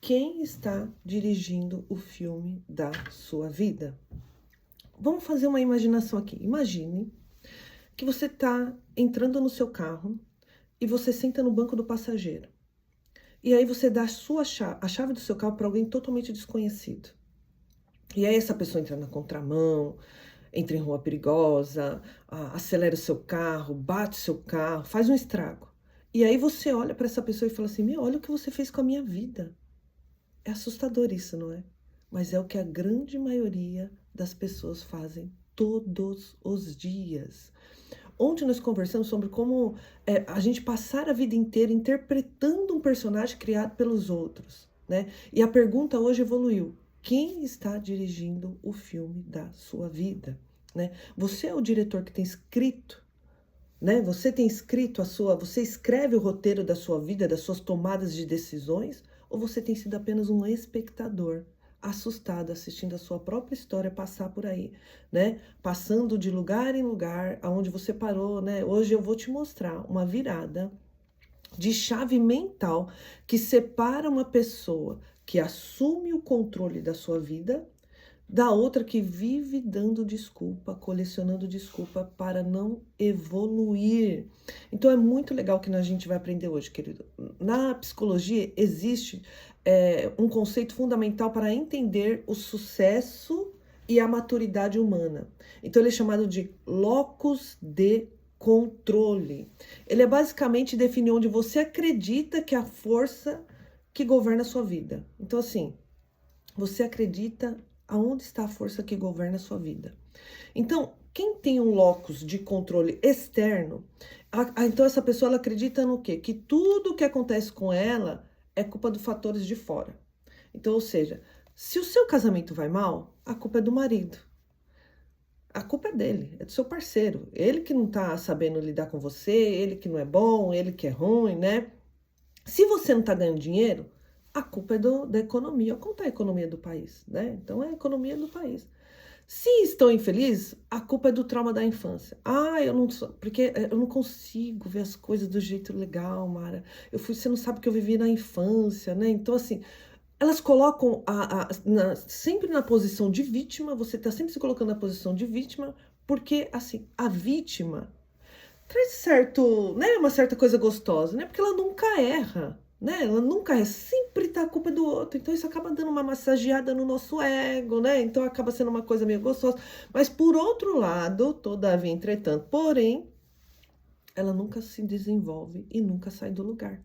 quem está dirigindo o filme da sua vida? Vamos fazer uma imaginação aqui. Imagine que você está entrando no seu carro e você senta no banco do passageiro. E aí você dá a chave do seu carro para alguém totalmente desconhecido. E aí essa pessoa entra na contramão, entra em rua perigosa, acelera o seu carro, bate o seu carro, faz um estrago. E aí você olha para essa pessoa e fala assim: olha o que você fez com a minha vida. É assustador isso, não é? Mas é o que a grande maioria das pessoas fazem todos os dias. Ontem nós conversamos sobre como a gente passar a vida inteira interpretando um personagem criado pelos outros, né? E a pergunta hoje evoluiu: quem está dirigindo o filme da sua vida, né? Você é o diretor que tem escrito, né? Você tem escrito você escreve o roteiro da sua vida, das suas tomadas de decisões, ou você tem sido apenas um espectador, assustado, assistindo a sua própria história passar por aí, né? Passando de lugar em lugar, aonde você parou, né? Hoje eu vou te mostrar uma virada de chave mental que separa uma pessoa que assume o controle da sua vida da outra que vive dando desculpa, colecionando desculpa para não evoluir. Então é muito legal que a gente vai aprender hoje, querido. Na psicologia existe um conceito fundamental para entender o sucesso e a maturidade humana. Então ele é chamado de locus de controle. Ele é basicamente definir onde você acredita que é a força que governa a sua vida. Então assim, você acredita aonde está a força que governa a sua vida. Então, quem tem um locus de controle externo, então essa pessoa ela acredita no quê? Que tudo que acontece com ela é culpa dos fatores de fora. Então, ou seja, se o seu casamento vai mal, a culpa é do marido. A culpa é dele, é do seu parceiro. Ele que não tá sabendo lidar com você, ele que não é bom, ele que é ruim, né? Se você não tá ganhando dinheiro, a culpa é da economia. Como está a economia do país, né? Então, é a economia do país. Se estão infelizes, a culpa é do trauma da infância. Eu não sou, porque eu não consigo ver as coisas do jeito legal, Mara. Você não sabe que eu vivi na infância, né? Então, assim, elas colocam sempre na posição de vítima, você está sempre se colocando na posição de vítima, porque, assim, a vítima traz certo, né, uma certa coisa gostosa, né? Porque ela nunca erra, né? Ela nunca erra, sempre tá a culpa do outro. Então isso acaba dando uma massageada no nosso ego, né? Então acaba sendo uma coisa meio gostosa. Mas por outro lado, todavia, entretanto, porém, ela nunca se desenvolve e nunca sai do lugar.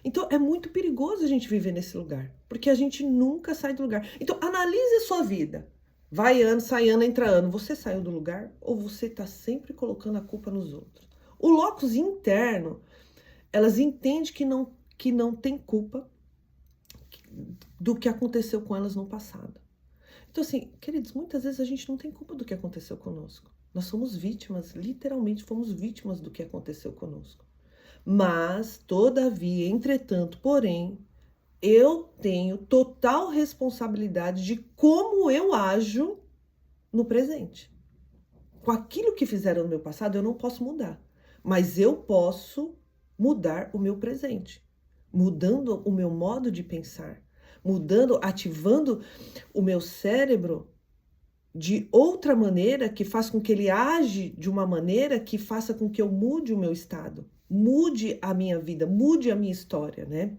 Então é muito perigoso a gente viver nesse lugar, porque a gente nunca sai do lugar. Então analise a sua vida. Vai ano, sai ano, entra ano. Você saiu do lugar ou você está sempre colocando a culpa nos outros? O locus interno, elas entendem que não tem culpa do que aconteceu com elas no passado. Então, assim, queridos, muitas vezes a gente não tem culpa do que aconteceu conosco. Nós somos vítimas, literalmente fomos vítimas do que aconteceu conosco. Mas, todavia, entretanto, porém, eu tenho total responsabilidade de como eu ajo no presente. Com aquilo que fizeram no meu passado, eu não posso mudar. Mas eu posso mudar o meu presente. Mudando o meu modo de pensar. Mudando, ativando o meu cérebro de outra maneira que faz com que ele age de uma maneira que faça com que eu mude o meu estado. Mude a minha vida, mude a minha história, né?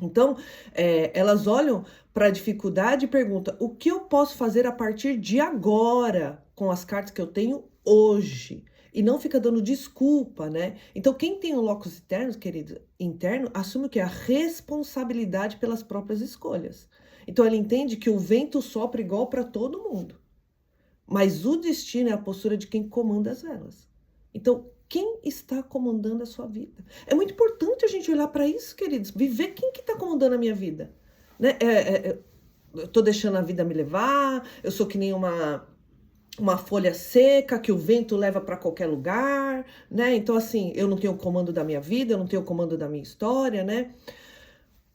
Então, elas olham para a dificuldade e perguntam: o que eu posso fazer a partir de agora com as cartas que eu tenho hoje? E não fica dando desculpa, né? Então, quem tem um locus interno, querido, interno, assume o que? A responsabilidade pelas próprias escolhas. Então, ele entende que o vento sopra igual para todo mundo. Mas o destino é a postura de quem comanda as velas. Então, quem está comandando a sua vida? É muito importante a gente olhar para isso, queridos. Viver quem que está comandando a minha vida. Né? Eu estou deixando a vida me levar, eu sou que nem uma folha seca que o vento leva para qualquer lugar, né? Então, assim, eu não tenho o comando da minha vida, eu não tenho o comando da minha história, né?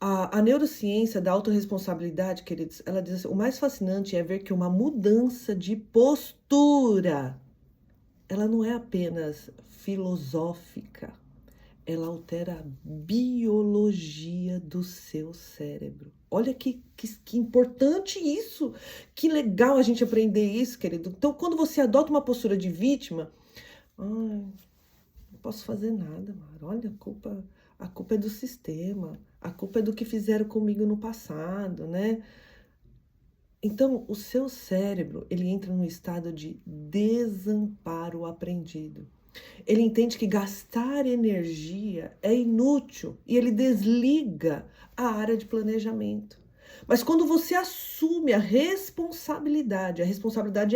A neurociência da autorresponsabilidade, queridos, ela diz assim: o mais fascinante é ver que uma mudança de postura, ela não é apenas filosófica, ela altera a biologia do seu cérebro. Olha que importante isso. Que legal a gente aprender isso, querido. Então, quando você adota uma postura de vítima, não posso fazer nada, Mara. Olha, a culpa é do sistema. A culpa é do que fizeram comigo no passado, né? Então, o seu cérebro, ele entra num estado de desamparo aprendido. Ele entende que gastar energia é inútil e ele desliga a área de planejamento. Mas quando você assume a responsabilidade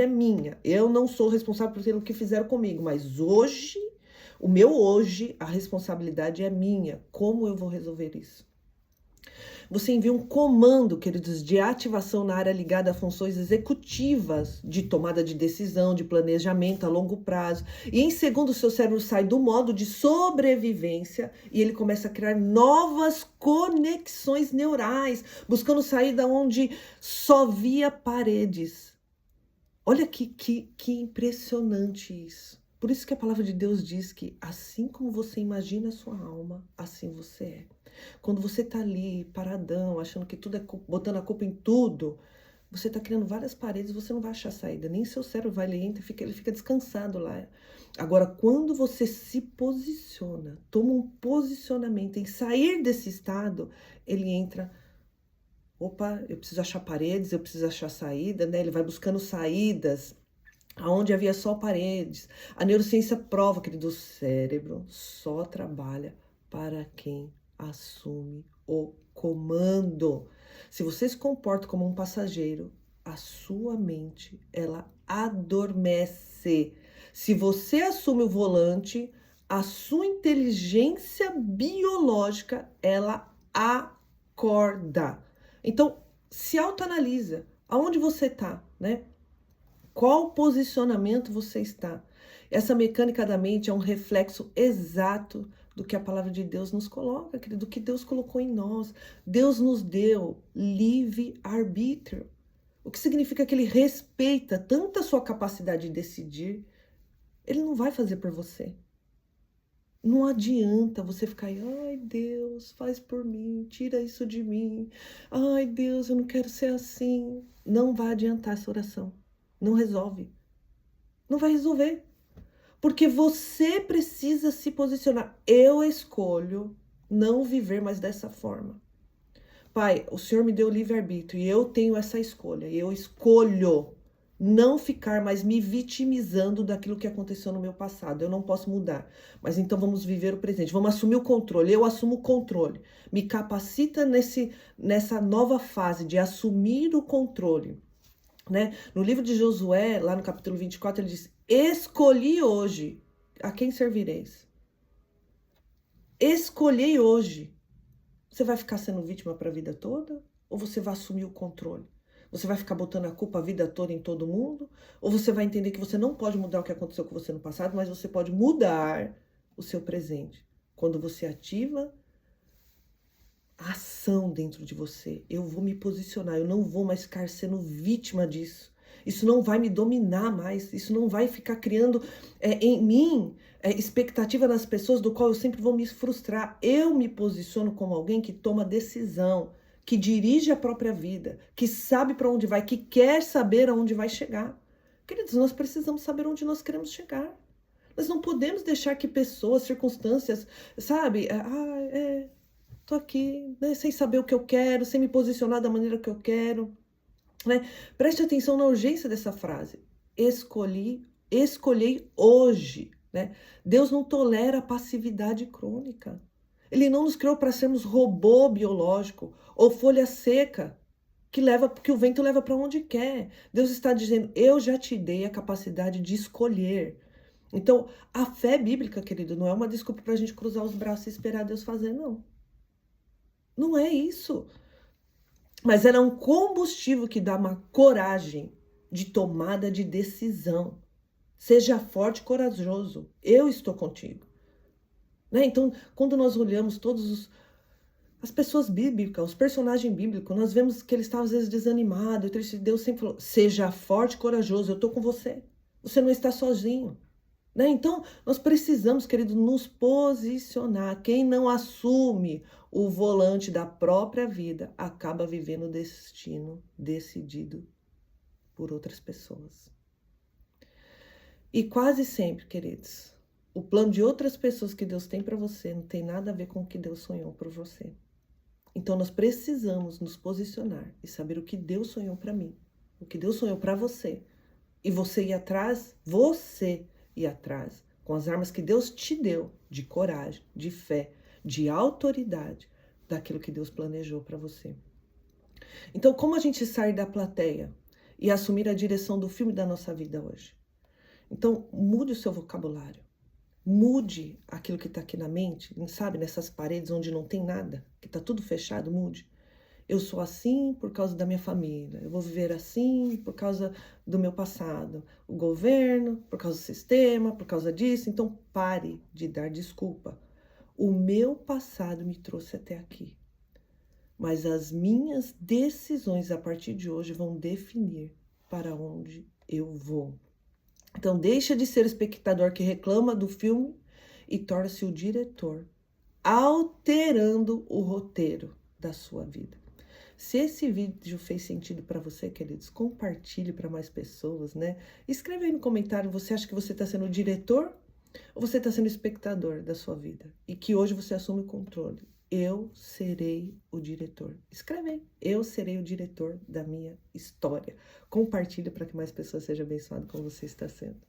é minha. Eu não sou responsável pelo que fizeram comigo, mas hoje, a responsabilidade é minha. Como eu vou resolver isso? Você envia um comando, queridos, de ativação na área ligada a funções executivas, de tomada de decisão, de planejamento a longo prazo. E em segundo, o seu cérebro sai do modo de sobrevivência e ele começa a criar novas conexões neurais, buscando sair da onde só via paredes. Olha que impressionante isso. Por isso que a palavra de Deus diz que assim como você imagina a sua alma, assim você é. Quando você está ali, paradão, achando que tudo é botando a culpa em tudo, você está criando várias paredes, você não vai achar saída. Nem seu cérebro vai ali, ele fica descansado lá. Agora, quando você se posiciona, toma um posicionamento em sair desse estado, ele entra... Opa, eu preciso achar paredes, eu preciso achar saída, né? Ele vai buscando saídas aonde havia só paredes. A neurociência prova, querido, o cérebro só trabalha para quem assume o comando. Se você se comporta como um passageiro, a sua mente, ela adormece. Se você assume o volante, a sua inteligência biológica, ela acorda. Então, se autoanalisa. Aonde você está, né? Qual posicionamento você está? Essa mecânica da mente é um reflexo exato do que a palavra de Deus nos coloca, do que Deus colocou em nós. Deus nos deu livre-arbítrio, o que significa que Ele respeita tanto a sua capacidade de decidir, Ele não vai fazer por você. Não adianta você ficar aí, ai Deus, faz por mim, tira isso de mim. Ai Deus, eu não quero ser assim. Não vai adiantar essa oração. Não resolve. Não vai resolver. Porque você precisa se posicionar. Eu escolho não viver mais dessa forma. Pai, o Senhor me deu livre-arbítrio e eu tenho essa escolha. Eu escolho não ficar mais me vitimizando daquilo que aconteceu no meu passado. Eu não posso mudar. Mas então vamos viver o presente. Vamos assumir o controle. Eu assumo o controle. Me capacita nessa nova fase de assumir o controle. Né? No livro de Josué, lá no capítulo 24, ele diz: escolhi hoje a quem servireis. Escolhi hoje. Você vai ficar sendo vítima para a vida toda? Ou você vai assumir o controle? Você vai ficar botando a culpa a vida toda em todo mundo? Ou você vai entender que você não pode mudar o que aconteceu com você no passado, mas você pode mudar o seu presente? Quando você ativa a ação dentro de você, eu vou me posicionar, eu não vou mais ficar sendo vítima disso. Isso não vai me dominar mais, isso não vai ficar criando em mim expectativa nas pessoas do qual eu sempre vou me frustrar. Eu me posiciono como alguém que toma decisão, que dirige a própria vida, que sabe para onde vai, que quer saber aonde vai chegar. Queridos, nós precisamos saber onde nós queremos chegar. Nós não podemos deixar que pessoas, circunstâncias, sabe, tô aqui, né, sem saber o que eu quero, sem me posicionar da maneira que eu quero. Né? Preste atenção na urgência dessa frase. Escolhi hoje. Né? Deus não tolera a passividade crônica. Ele não nos criou para sermos robô biológico ou folha seca que o vento leva para onde quer. Deus está dizendo: eu já te dei a capacidade de escolher. Então, a fé bíblica, querido, não é uma desculpa para a gente cruzar os braços e esperar Deus fazer, não. Não é isso. Mas ela é um combustível que dá uma coragem de tomada de decisão. Seja forte e corajoso. Eu estou contigo. Né? Então, quando nós olhamos as pessoas bíblicas, os personagens bíblicos, nós vemos que eles estavam às vezes desanimados. Deus sempre falou: seja forte e corajoso, eu estou com você. Você não está sozinho. né? Então, nós precisamos, querido, nos posicionar. Quem não assume o volante da própria vida acaba vivendo o destino decidido por outras pessoas. E quase sempre, queridos, o plano de outras pessoas que Deus tem para você não tem nada a ver com o que Deus sonhou para você. Então, nós precisamos nos posicionar e saber o que Deus sonhou para mim, o que Deus sonhou para você. E você ir atrás, com as armas que Deus te deu, de coragem, de fé, de autoridade, daquilo que Deus planejou para você. Então, como a gente sair da plateia e assumir a direção do filme da nossa vida hoje? Então, mude o seu vocabulário. Mude aquilo que está aqui na mente, sabe, nessas paredes onde não tem nada, que está tudo fechado, mude. Eu sou assim por causa da minha família, eu vou viver assim por causa do meu passado, o governo, por causa do sistema, por causa disso. Então, pare de dar desculpa. O meu passado me trouxe até aqui, mas as minhas decisões a partir de hoje vão definir para onde eu vou. Então, deixa de ser o espectador que reclama do filme e torna-se o diretor, alterando o roteiro da sua vida. Se esse vídeo fez sentido para você, queridos, compartilhe para mais pessoas, né? Escreve aí no comentário, você acha que você está sendo o diretor ou você está sendo o espectador da sua vida? E que hoje você assume o controle. Eu serei o diretor. Escreve aí. Eu serei o diretor da minha história. Compartilhe para que mais pessoas sejam abençoadas como você está sendo.